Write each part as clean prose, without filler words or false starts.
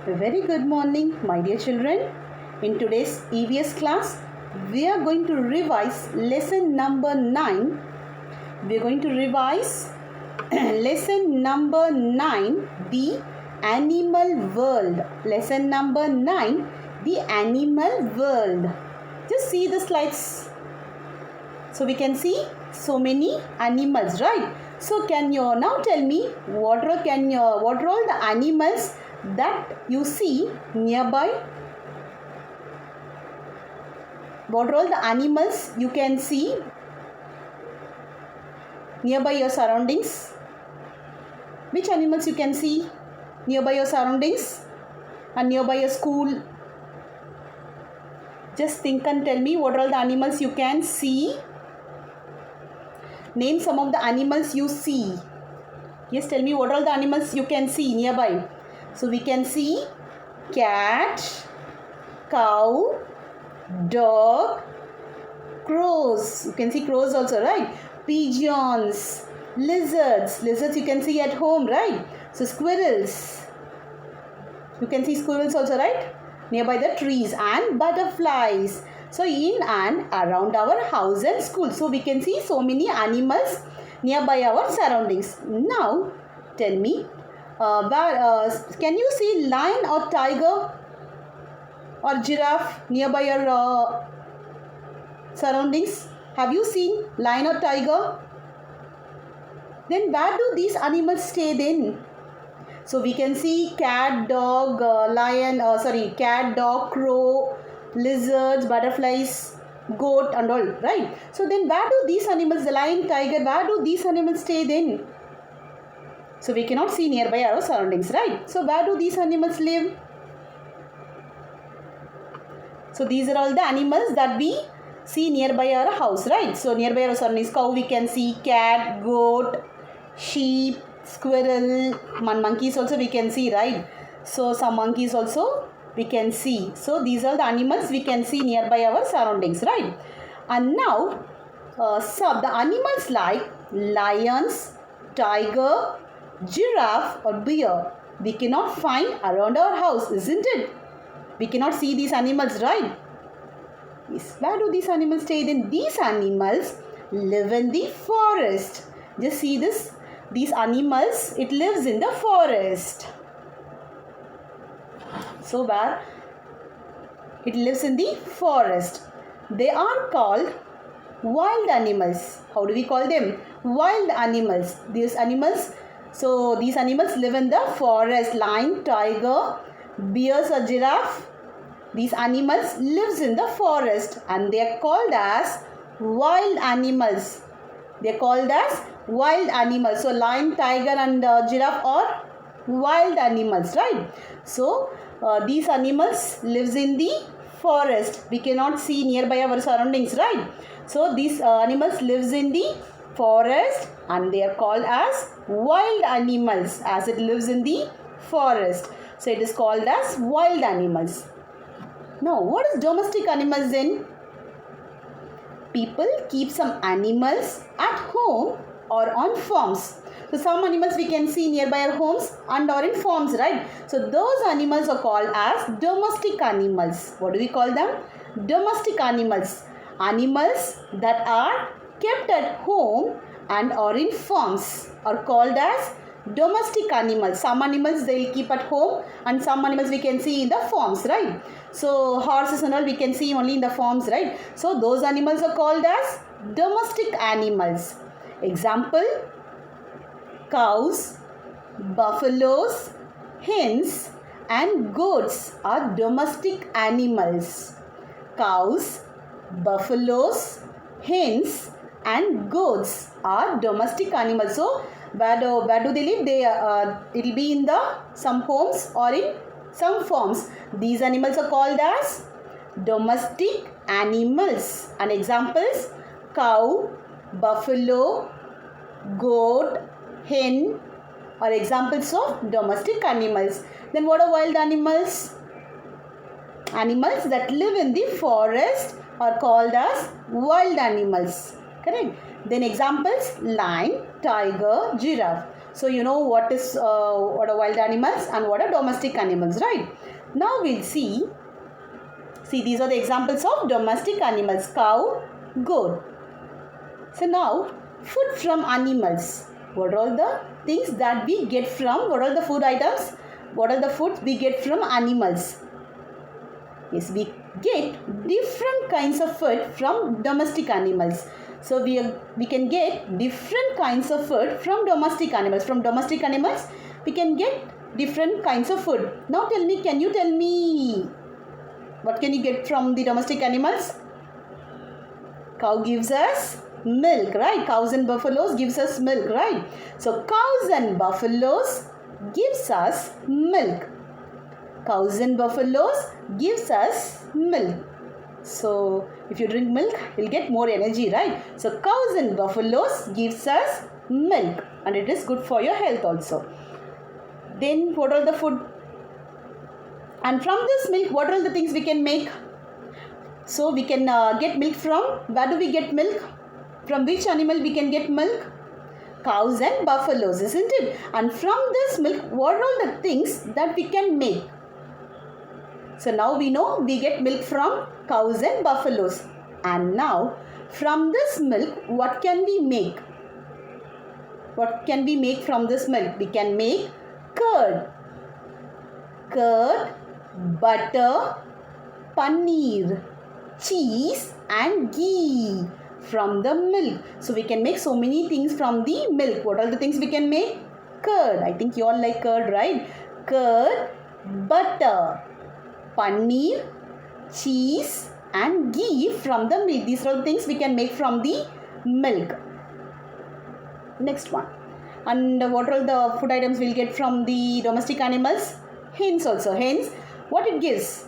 A very good morning, my dear children. In today's EVS class, we are going to revise lesson number 9. We are going to revise lesson number 9, the animal world. Lesson number 9, the animal world. Just see the slides. So we can see so many animals, right? So can you now tell me what are all the animals that you see nearby? What are all the animals you can see nearby your surroundings? Which animals you can see nearby your surroundings and nearby your school? Just think and tell me what are all the animals you can see. Name some of the animals you see. Yes, tell me what are all the animals you can see nearby. So we can see cat, cow, dog, crows. You can see crows also, right? Pigeons, lizards. Lizards you can see at home, right? So squirrels. You can see squirrels also, right? Nearby the trees, and butterflies. So in and around our house and school. So we can see so many animals nearby our surroundings. Now tell me, can you see lion or tiger or giraffe nearby your surroundings? Have you seen lion or tiger? Then where do these animals stay then? So we can see cat, dog, cat, dog, crow, lizards, butterflies, goat and all, right? So then where do these animals, the lion, tiger, where do these animals stay then? So we cannot see nearby our surroundings, right? So where do these animals live? So these are all the animals that we see nearby our house, right? So nearby our surroundings, cow we can see, cat, goat, sheep, squirrel, monkeys also we can see, right? So some monkeys also we can see. So these are the animals we can see nearby our surroundings, right? And now the animals like lions, tiger, giraffe or bear we cannot find around our house, isn't it? We cannot see these animals, right? Yes. Where do these animals stay then? These animals live in the forest. Just see this. These animals, it lives in the forest. So where it lives in the forest. They are called wild animals. How do we call them? Wild animals. These animals live in the forest. Lion, tiger, bears or giraffe. These animals lives in the forest and they are called as wild animals. They are called as wild animals. So lion, tiger and giraffe are wild animals, right? So these animals lives in the forest. We cannot see nearby our surroundings, right? So these animals lives in the forest and they are called as wild animals as it lives in the forest. So it is called as wild animals. Now what is domestic animals then? People keep some animals at home or on farms. So some animals we can see nearby our homes and or in farms, right? So those animals are called as domestic animals. What do we call them? Domestic animals. Animals that are kept at home and or in farms are called as domestic animals. Some animals they will keep at home and some animals we can see in the farms, right? So horses and all we can see only in the farms, right? So those animals are called as domestic animals. Example, cows, buffaloes, hens and goats are domestic animals. Cows, buffaloes, hens and goats are domestic animals. So where do they live? It will be in some homes or in some farms. These animals are called as domestic animals. And examples, cow, buffalo, goat, hen are examples of domestic animals. Then what are wild animals? Animals that live in the forest are called as wild animals. Correct? Then examples, lion, tiger, giraffe. So you know what are wild animals and what are domestic animals, right? Now we'll see these are the examples of domestic animals: cow, goat. So now, food from animals. What are all the things that we get from, what are the food items? What are the foods we get from animals? Yes, we get different kinds of food from domestic animals. So we can get different kinds of food from domestic animals. From domestic animals, we can get different kinds of food. Now tell me, can you tell me what can you get from the domestic animals? Cow gives us milk, right? Cows and buffaloes gives us milk, right? So cows and buffaloes gives us milk. Cows and buffaloes gives us milk. So if you drink milk, you'll get more energy, right? So cows and buffaloes gives us milk, and it is good for your health also. Then what are the food? And from this milk, what are all the things we can make? So we can get milk from, where do we get milk? From which animal we can get milk? Cows and buffaloes, isn't it? And from this milk, what are all the things that we can make? So now we know we get milk from cows and buffaloes. And now from this milk, what can we make? What can we make from this milk? We can make curd, butter, paneer, cheese and ghee from the milk. So we can make so many things from the milk. What are the things we can make? Curd. I think you all like curd, right? Curd, butter, paneer, cheese and ghee from the milk. These are all things we can make from the milk. Next one. And what are all the food items we'll get from the domestic animals? Hens also. Hens, what it gives?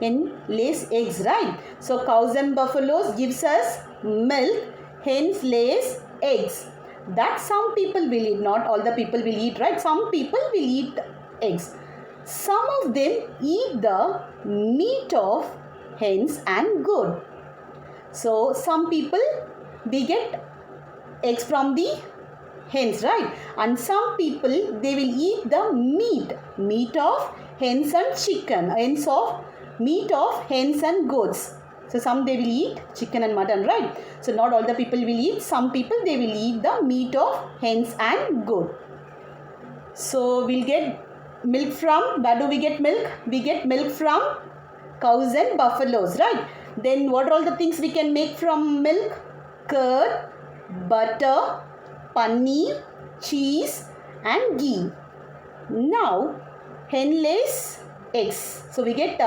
Hen lays eggs, right? So cows and buffaloes gives us milk. Hens lays eggs. That some people will eat. Not all the people will eat, right? Some people will eat eggs. Some of them eat the meat of hens and goat. So some people, we get eggs from the hens, right? And some people, they will eat the meat of hens and chicken. Meat of hens and goats. So some they will eat chicken and mutton, right? So not all the people will eat. Some people, they will eat the meat of hens and goat. So we'll get milk from, where do we get milk? We get milk from cows and buffaloes, right? Then what are all the things we can make from milk? Curd, butter, paneer, cheese and ghee. Now hen lays eggs. So we get,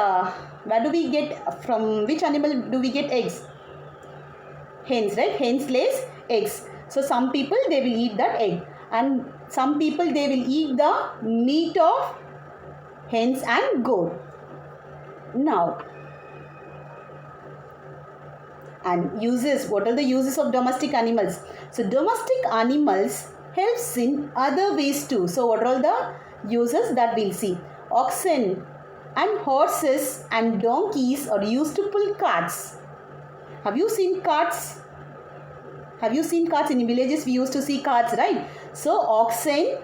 where do we get, from which animal do we get eggs? Hens, right? Hens lays eggs. So some people, they will eat that egg. And some people, they will eat the meat of hens and goat. Now, and uses, what are the uses of domestic animals? So domestic animals helps in other ways too. So what are all the uses that we'll see? Oxen and horses and donkeys are used to pull carts. Have you seen carts? Have you seen carts? In villages we used to see carts, right? So oxen,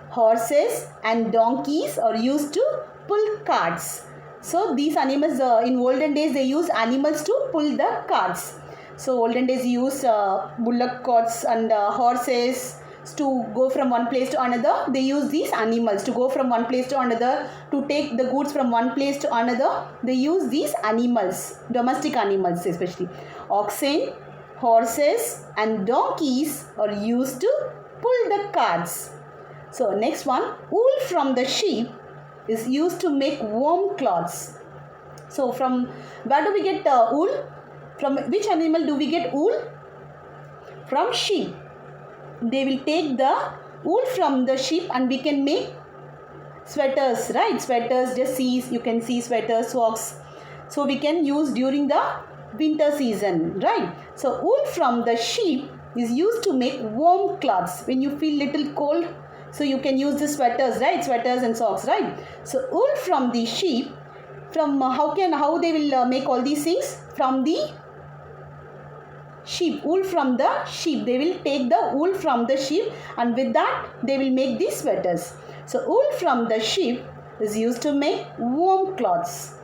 horses and donkeys are used to pull carts. So these animals, in olden days they use animals to pull the carts. So olden days you use bullock carts and horses to go from one place to another. They use these animals to go from one place to another, to take the goods from one place to another. They use these animals, domestic animals especially. Oxen, horses and donkeys are used to pull the carts. So next one, wool from the sheep is used to make warm cloths. So from where do we get wool? From which animal do we get wool? From sheep. They will take the wool from the sheep and we can make sweaters, right? Sweaters, just see, you can see sweaters, socks. So we can use during the winter season, right? So wool from the sheep is used to make warm cloths. When you feel little cold, so you can use the sweaters, right? Sweaters and socks, right? So wool from the sheep, from how they will make all these things? From the sheep, wool from the sheep. They will take the wool from the sheep and with that they will make these sweaters. So wool from the sheep is used to make warm clothes.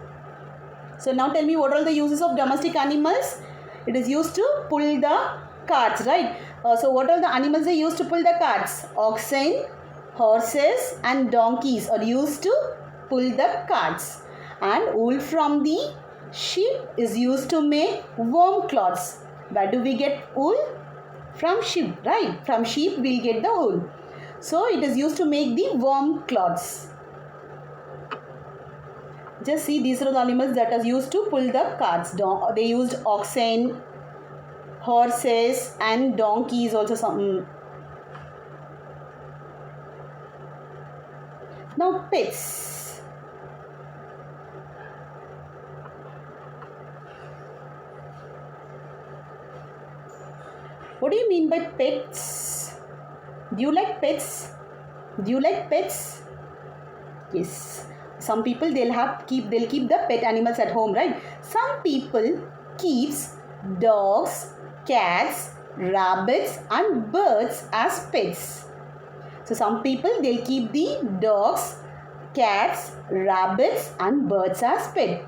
So now tell me, what are the uses of domestic animals? It is used to pull the carts, right? So what are the animals they use to pull the carts? Oxen, horses and donkeys are used to pull the carts. And wool from the sheep is used to make warm clothes. Where do we get wool? From sheep, right? From sheep we will get the wool. So it is used to make the warm clothes. Just see, these are the animals that are used to pull the carts. They used oxen, horses and donkeys also some. Now pets. What do you mean by pets? Do you like pets? Do you like pets? Yes. Some people they'll keep the pet animals at home, right? Some people keeps dogs, cats, rabbits and birds as pets. So some people they'll keep the dogs, cats, rabbits and birds as pet.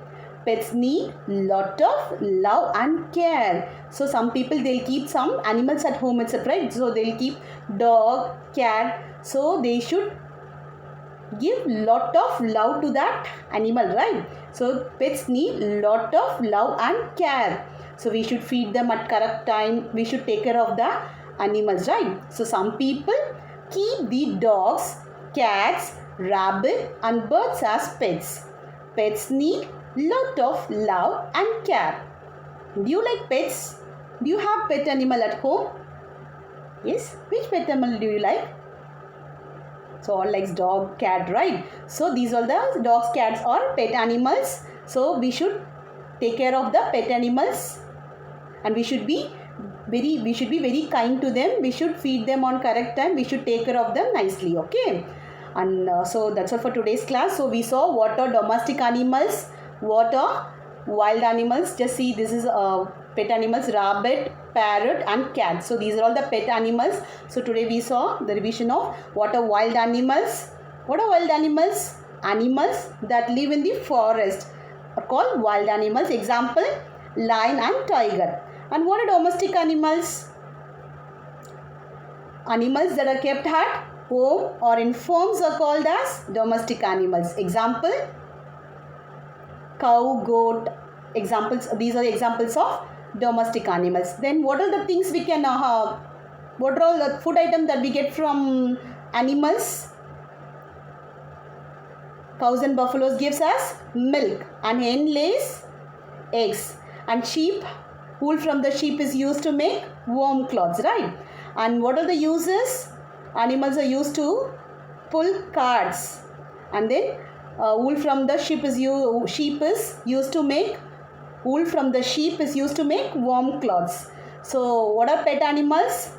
Pets need lot of love and care. So some people they'll keep some animals at home itself, right? So they'll keep dog, cat. So they should give lot of love to that animal, right? So pets need lot of love and care. So we should feed them at correct time. We should take care of the animals, right? So some people keep the dogs, cats, rabbit and birds as pets. Pets need lot of love and care. Do you like pets? Do you have pet animal at home? Yes. Which pet animal do you like? So all likes dog, cat, right? So these are the dogs, cats or pet animals. So we should take care of the pet animals and we should be very kind to them. We should feed them on correct time. We should take care of them nicely, okay? And so that's all for today's class. So we saw what are domestic animals, what are wild animals. Just see, this is pet animals, rabbit, parrot and cat. So these are all the pet animals. So today we saw the revision of what are wild animals. What are wild animals? Animals that live in the forest are called wild animals. Example, lion and tiger. And what are domestic animals? Animals that are kept at home or in farms are called as domestic animals. Example, cow, goat. Examples. These are the examples of domestic animals. Then what are the things we can what are all the food items that we get from animals? Cows and buffaloes gives us milk and hen lays eggs, and sheep, wool from the sheep is used to make warm clothes, right? And what are the uses? Animals are used to pull carts, and then wool from the sheep is used to make warm clothes. So what are pet animals?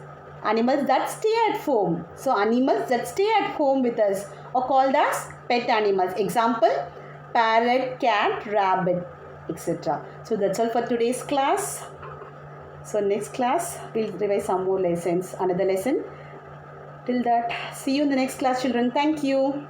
Animals that stay at home. So animals that stay at home with us are called as pet animals. Example, parrot, cat, rabbit, etc. So that's all for today's class. So next class we'll revise some more lessons, another lesson. Till that, see you in the next class, children. Thank you.